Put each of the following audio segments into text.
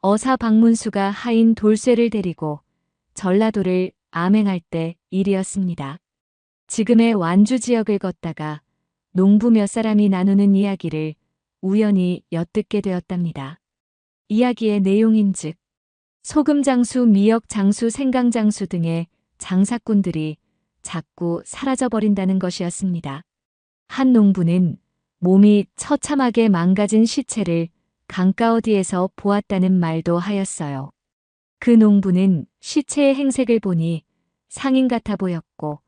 어사 박문수가 하인 돌쇠를 데리고 전라도를 암행할 때 일이었습니다. 지금의 완주 지역을 걷다가 농부 몇 사람이 나누는 이야기를 우연히 엿듣게 되었답니다. 이야기의 내용인즉 소금장수, 미역장수, 생강장수 등의 장사꾼들이 자꾸 사라져버린다는 것이었습니다. 한 농부는 몸이 처참하게 망가진 시체를 강가 어디에서 보았다는 말도 하였어요. 그 농부는 시체의 행색을 보니 상인 같아 보였고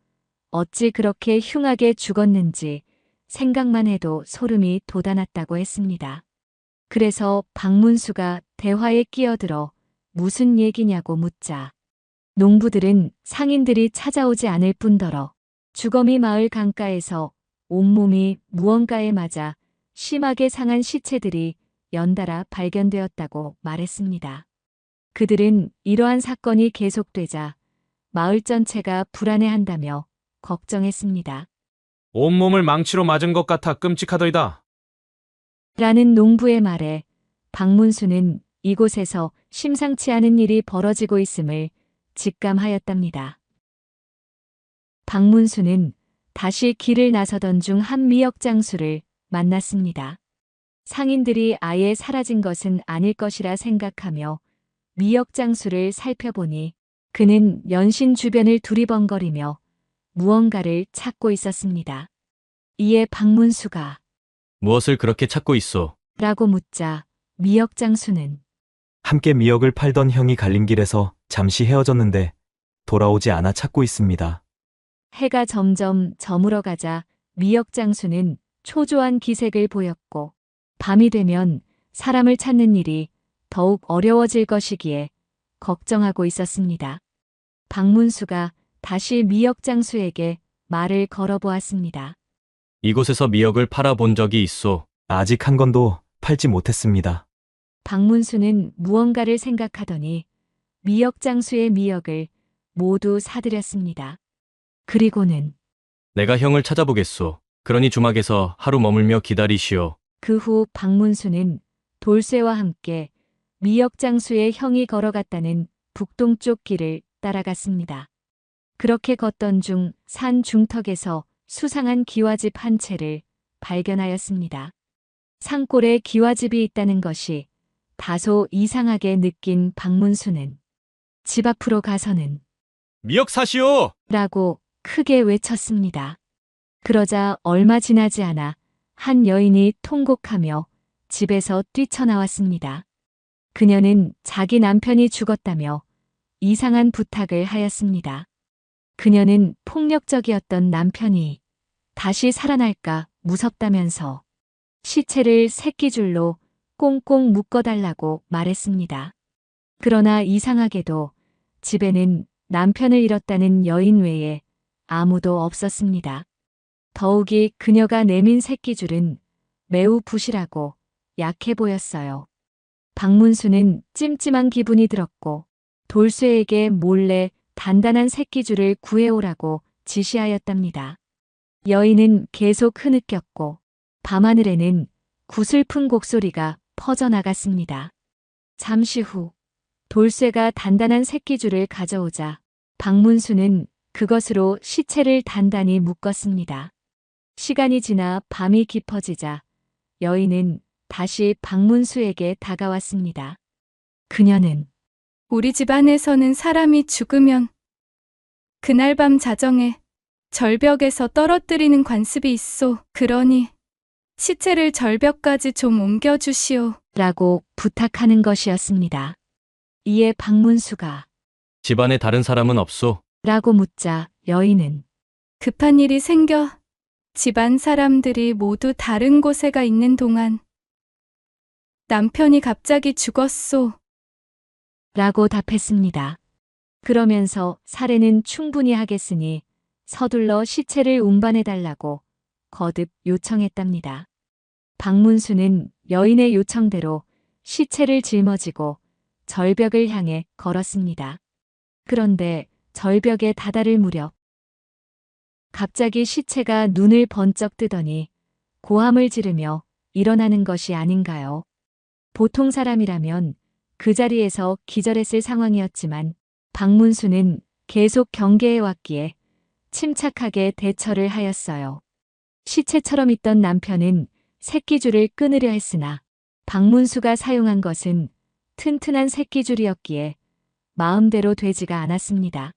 어찌 그렇게 흉하게 죽었는지 생각만 해도 소름이 돋아났다고 했습니다. 그래서 박문수가 대화에 끼어들어 무슨 얘기냐고 묻자 농부들은 상인들이 찾아오지 않을 뿐더러 주거미 마을 강가에서 온몸이 무언가에 맞아 심하게 상한 시체들이 연달아 발견되었다고 말했습니다. 그들은 이러한 사건이 계속되자 마을 전체가 불안해한다며 걱정했습니다. 온몸을 망치로 맞은 것 같아 끔찍하더이다. 라는 농부의 말에 박문수는 이곳에서 심상치 않은 일이 벌어지고 있음을 직감하였답니다. 박문수는 다시 길을 나서던 중 한 미역장수를 만났습니다. 상인들이 아예 사라진 것은 아닐 것이라 생각하며 미역장수를 살펴보니 그는 연신 주변을 두리번거리며 무언가를 찾고 있었습니다. 이에 박문수가 무엇을 그렇게 찾고 있소? 라고 묻자 미역장수는 함께 미역을 팔던 형이 갈린 길에서 잠시 헤어졌는데 돌아오지 않아 찾고 있습니다. 해가 점점 저물어가자 미역장수는 초조한 기색을 보였고 밤이 되면 사람을 찾는 일이 더욱 어려워질 것이기에 걱정하고 있었습니다. 박문수가 다시 미역장수에게 말을 걸어보았습니다. 이곳에서 미역을 팔아본 적이 있소. 아직 한 건도 팔지 못했습니다. 박문수는 무언가를 생각하더니 미역장수의 미역을 모두 사들였습니다. 그리고는 내가 형을 찾아보겠소. 그러니 주막에서 하루 머물며 기다리시오. 그 후 박문수는 돌쇠와 함께 미역장수의 형이 걸어갔다는 북동쪽 길을 따라갔습니다. 그렇게 걷던 중 산 중턱에서 수상한 기와집 한 채를 발견하였습니다. 산골에 기와집이 있다는 것이 다소 이상하게 느낀 박문수는 집 앞으로 가서는 미역 사시오! 라고 크게 외쳤습니다. 그러자 얼마 지나지 않아 한 여인이 통곡하며 집에서 뛰쳐나왔습니다. 그녀는 자기 남편이 죽었다며 이상한 부탁을 하였습니다. 그녀는 폭력적이었던 남편이 다시 살아날까 무섭다면서 시체를 새끼줄로 꽁꽁 묶어달라고 말했습니다. 그러나 이상하게도 집에는 남편을 잃었다는 여인 외에 아무도 없었습니다. 더욱이 그녀가 내민 새끼줄은 매우 부실하고 약해 보였어요. 박문수는 찜찜한 기분이 들었고 돌쇠에게 몰래 단단한 새끼줄을 구해오라고 지시하였답니다. 여인은 계속 흐느꼈고 밤하늘에는 구슬픈 곡소리가 퍼져나갔습니다. 잠시 후 돌쇠가 단단한 새끼줄을 가져오자 박문수는 그것으로 시체를 단단히 묶었습니다. 시간이 지나 밤이 깊어지자 여인은 다시 박문수에게 다가왔습니다. 그녀는 우리 집안에서는 사람이 죽으면 그날 밤 자정에 절벽에서 떨어뜨리는 관습이 있소. 그러니 시체를 절벽까지 좀 옮겨주시오. 라고 부탁하는 것이었습니다. 이에 박문수가 집안에 다른 사람은 없소. 라고 묻자 여인은 급한 일이 생겨 집안 사람들이 모두 다른 곳에 가 있는 동안 남편이 갑자기 죽었소. 라고 답했습니다. 그러면서 살해는 충분히 하겠으니 서둘러 시체를 운반해달라고 거듭 요청했답니다. 박문수는 여인의 요청대로 시체를 짊어지고 절벽을 향해 걸었습니다. 그런데 절벽에 다다를 무렵 갑자기 시체가 눈을 번쩍 뜨더니 고함을 지르며 일어나는 것이 아닌가요? 보통 사람이라면 그 자리에서 기절했을 상황이었지만 박문수는 계속 경계해 왔기에 침착하게 대처를 하였어요. 시체처럼 있던 남편은 새끼줄을 끊으려 했으나 박문수가 사용한 것은 튼튼한 새끼줄이었기에 마음대로 되지가 않았습니다.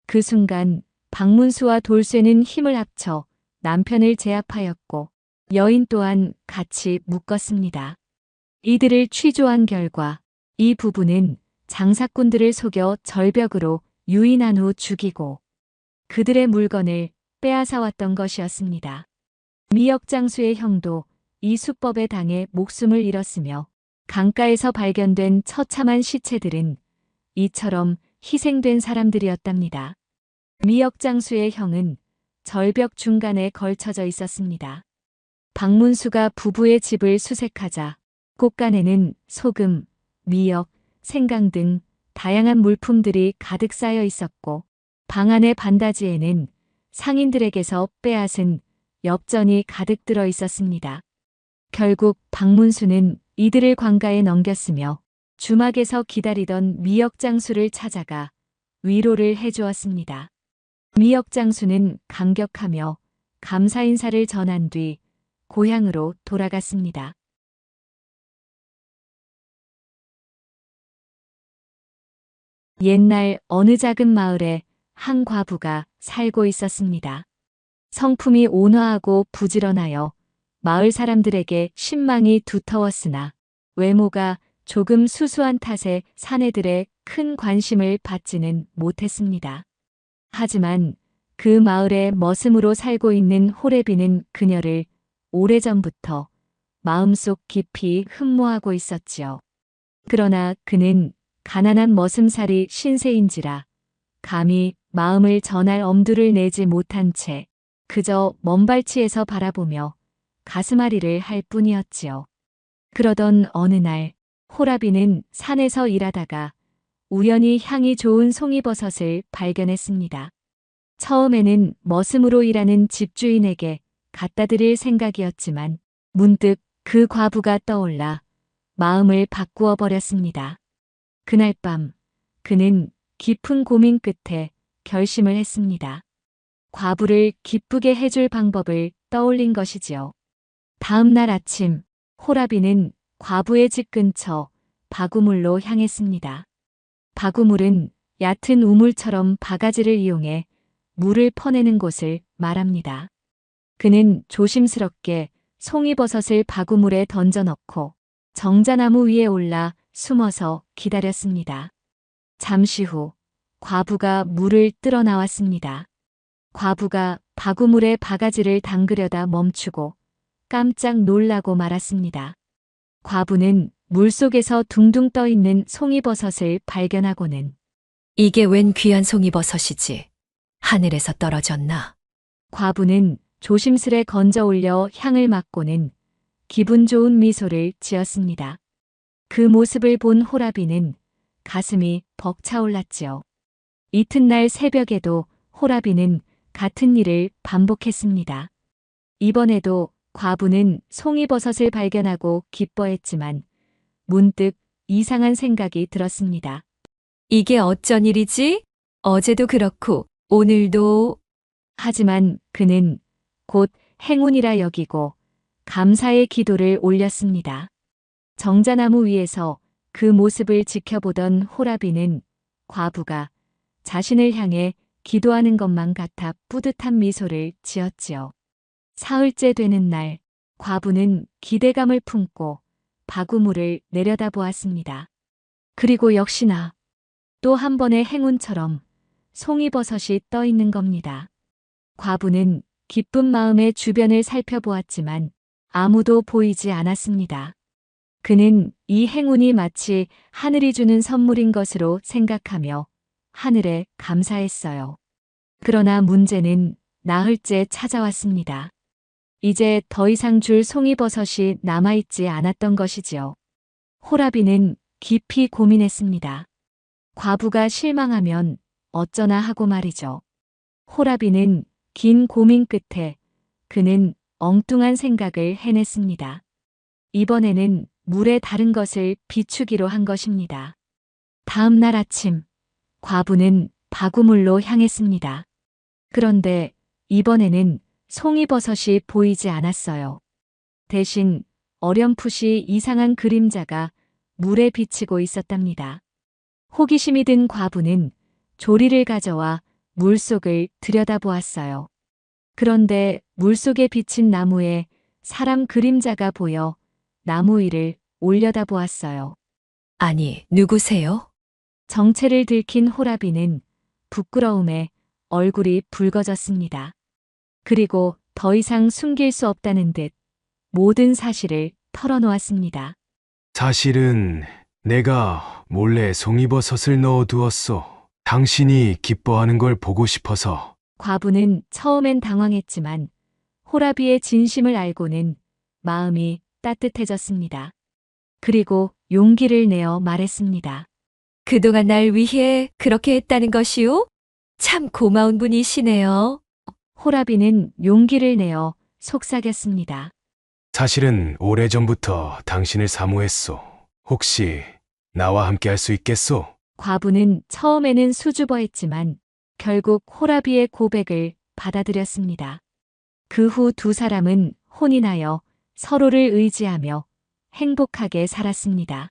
그 순간 박문수와 돌쇠는 힘을 합쳐 남편을 제압하였고 여인 또한 같이 묶었습니다. 이들을 취조한 결과 이 부부는 장사꾼들을 속여 절벽으로 유인한 후 죽이고 그들의 물건을 빼앗아 왔던 것이었습니다. 미역장수의 형도 이 수법에 당해 목숨을 잃었으며 강가에서 발견된 처참한 시체들은 이처럼 희생된 사람들이었답니다. 미역장수의 형은 절벽 중간에 걸쳐져 있었습니다. 박문수가 부부의 집을 수색하자 곳간에는 소금, 미역, 생강 등 다양한 물품들이 가득 쌓여 있었고 방 안의 반다지에는 상인들에게서 빼앗은 엽전이 가득 들어 있었습니다. 결국 박문수는 이들을 관가에 넘겼으며 주막에서 기다리던 미역장수를 찾아가 위로를 해주었습니다. 미역장수는 감격하며 감사 인사를 전한 뒤 고향으로 돌아갔습니다. 옛날 어느 작은 마을에 한 과부가 살고 있었습니다. 성품이 온화하고 부지런하여 마을 사람들에게 신망이 두터웠으나 외모가 조금 수수한 탓에 사내들의 큰 관심을 받지는 못했습니다. 하지만 그 마을에 머슴으로 살고 있는 호래비는 그녀를 오래전부터 마음속 깊이 흠모하고 있었지요. 그러나 그는 가난한 머슴살이 신세인지라 감히 마음을 전할 엄두를 내지 못한 채 그저 먼발치에서 바라보며 가슴앓이를 할 뿐이었지요. 그러던 어느 날 호라비는 산에서 일하다가 우연히 향이 좋은 송이버섯을 발견했습니다. 처음에는 머슴으로 일하는 집주인에게 갖다 드릴 생각이었지만 문득 그 과부가 떠올라 마음을 바꾸어 버렸습니다. 그날 밤 그는 깊은 고민 끝에 결심을 했습니다. 과부를 기쁘게 해줄 방법을 떠올린 것이지요. 다음 날 아침 호라비는 과부의 집 근처 바구물로 향했습니다. 바구물은 얕은 우물처럼 바가지를 이용해 물을 퍼내는 곳을 말합니다. 그는 조심스럽게 송이버섯을 바구물에 던져 넣고 정자나무 위에 올라 숨어서 기다렸습니다. 잠시 후 과부가 물을 뜰어 나왔습니다. 과부가 바구물에 바가지를 담그려다 멈추고 깜짝 놀라고 말았습니다. 과부는 물속에서 둥둥 떠 있는 송이버섯을 발견하고는 이게 웬 귀한 송이버섯이지? 하늘에서 떨어졌나? 과부는 조심스레 건져 올려 향을 맡고는 기분 좋은 미소를 지었습니다. 그 모습을 본 호라비는 가슴이 벅차올랐지요. 이튿날 새벽에도 호라비는 같은 일을 반복했습니다. 이번에도 과부는 송이버섯을 발견하고 기뻐했지만 문득 이상한 생각이 들었습니다. 이게 어쩐 일이지? 어제도 그렇고 오늘도. 하지만 그는 곧 행운이라 여기고 감사의 기도를 올렸습니다. 정자나무 위에서 그 모습을 지켜보던 호라비는 과부가 자신을 향해 기도하는 것만 같아 뿌듯한 미소를 지었지요. 사흘째 되는 날 과부는 기대감을 품고 바구물을 내려다보았습니다. 그리고 역시나 또 한 번의 행운처럼 송이버섯이 떠 있는 겁니다. 과부는 기쁜 마음에 주변을 살펴보았지만 아무도 보이지 않았습니다. 그는 이 행운이 마치 하늘이 주는 선물인 것으로 생각하며 하늘에 감사했어요. 그러나 문제는 나흘째 찾아왔습니다. 이제 더 이상 줄 송이버섯이 남아있지 않았던 것이지요. 호라비는 깊이 고민했습니다. 과부가 실망하면 어쩌나 하고 말이죠. 호라비는 긴 고민 끝에 그는 엉뚱한 생각을 해냈습니다. 이번에는 물에 다른 것을 비추기로 한 것입니다. 다음 날 아침, 과부는 바구물로 향했습니다. 그런데 이번에는 송이버섯이 보이지 않았어요. 대신 어렴풋이 이상한 그림자가 물에 비치고 있었답니다. 호기심이 든 과부는 조리를 가져와 물속을 들여다보았어요. 그런데 물속에 비친 나무에 사람 그림자가 보여 나무 위를 올려다보았어요. 아니, 누구세요? 정체를 들킨 호라비는 부끄러움에 얼굴이 붉어졌습니다. 그리고 더 이상 숨길 수 없다는 듯 모든 사실을 털어놓았습니다. 사실은 내가 몰래 송이버섯을 넣어두었소. 당신이 기뻐하는 걸 보고 싶어서. 과부는 처음엔 당황했지만 호라비의 진심을 알고는 마음이 따뜻해졌습니다. 그리고 용기를 내어 말했습니다. 그동안 날 위해 그렇게 했다는 것이오? 참 고마운 분이시네요. 호라비는 용기를 내어 속삭였습니다. 사실은 오래전부터 당신을 사모했소. 혹시 나와 함께 할 수 있겠소? 과부는 처음에는 수줍어했지만 결국 호라비의 고백을 받아들였습니다. 그 후 두 사람은 혼인하여 서로를 의지하며 행복하게 살았습니다.